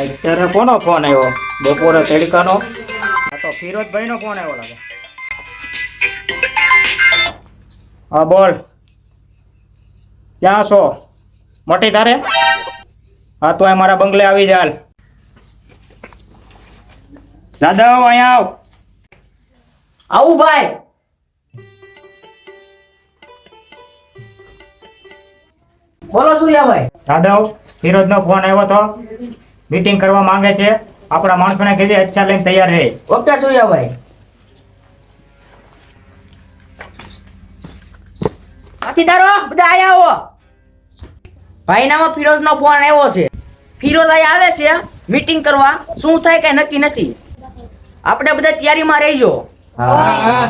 અત્યારે કોનો ફોન આવ્યો? બપોરે તડકાનો? આ તો ફિરોજભાઈ નો ફોન આવ્યો લાગે. હા બોલ, ક્યાં છો? મોટી તારે? હા તો મારા બંગલે આવી જાલ. જાદવ અહીંયા આવ. આવું ભાઈ. બોલો સૂર્યાભાઈ. જાદવ, ફિરોજ નો ફોન આવ્યો તો મીટિંગ કરવા માંગે છે. આપણા માણસોને કીધે અચ્છા લઈને તૈયાર રહે. ઓકે સૂર્યાભાઈ. સાથીદારો બધા આયા આવો. ભાઈનામાં ફિરોજ નો ફોન આવ્યો છે. ફિરોજ અહીંયા આવે છે મીટિંગ કરવા. શું થાય કઈ નક્કી નથી. આપણે બધા તૈયારીમાં રહીજો. હા.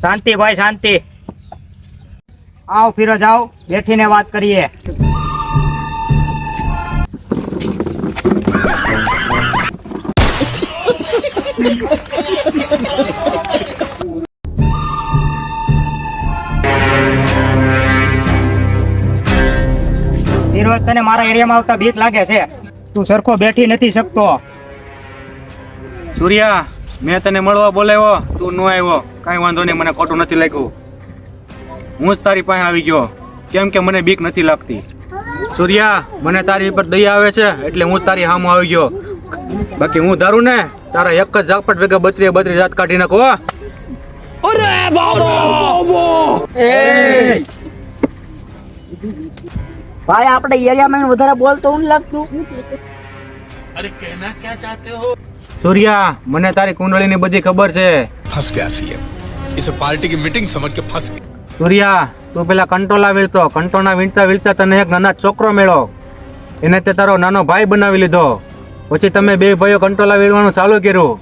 શાંતિ ભાઈ શાંતિ. આવ ફિરોજ આવ, બેઠીને વાત કરીએ. ફિરોજ, તને મારા એરિયામાં આવતા બીક લાગે છે? તું સરખો બેઠી નથી શકતો. સૂર્યા, મેં તને મળવા બોલાવ્યો, તું ન આવ્યો. કાંઈ વાંધો નહીં, મને ખોટું નથી લાગ્યું. હું જ તારી પાસે આવી ગયો, કેમ કે મને બીક નથી લાગતી. સૂર્યા, મને તારી ઉપર દયા આવે છે એટલે હું જ તારી સામે આવી ગયો. બાકી હું ધારું ને તારા એક જ ઝાપટ ભેગા 32 જાત કાઢી નાખો. અરે બાબો. ભાઈ આપણે એરિયામાં વધારે બોલતો હું લાગતું. अरे कहना क्या चाहते हो? સૂર્યા, મને તારી કુંડળીની બધી ખબર છે. फंस गया सीएम, इसे पार्टी की मीटिंग समझ के फंस गया. સૂર્યા, તું પેલા કંટોલા વીણતો, કંટોલા વીણતા વીણતા તને એક નાના છોકરો મળ્યો. એને તે તારો નાનો ભાઈ બનાવી લીધો. પછી તમે બે ભાઈઓ કંટોલા વીણવાનું ચાલુ કર્યું.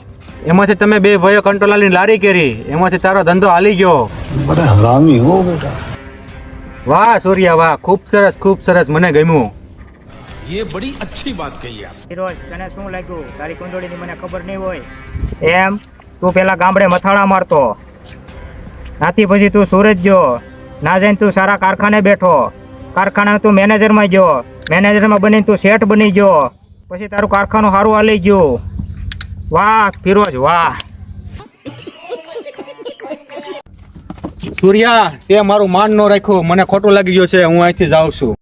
એમાંથી તમે બે ભાઈઓ કંટોલાની લારી કરી. એમાંથી તારો ધંધો હાલી ગયો. બડા હરામી હો બેટા. વાહ સૂર્યા વાહ, ખૂબ સરસ, મને ગમ્યું. ये बड़ी अच्छी बात कही आप. ફિરોજ, તને શું લાગ્યું? તારી કુંડળીની મને ખબર નહીં હોય એમ? તું પેલા ગામડે મથાળા મારતો, નાથી પછી તું સુરત ગયો, ના જઈને તું સારા કારખાને બેઠો, કારખાના તું મેનેજરમાં ગયો, મેનેજરમાં બનીને તું શેઠ બની ગયો, પછી તારું કારખાનું સારું હાલી ગયું. વાહ ફિરોજ વાહ. સૂર્યા, તે મારું માન ન રાખ્યું, મને ખોટું લાગી ગયું છે. હું અહીંથી જાઉં છું.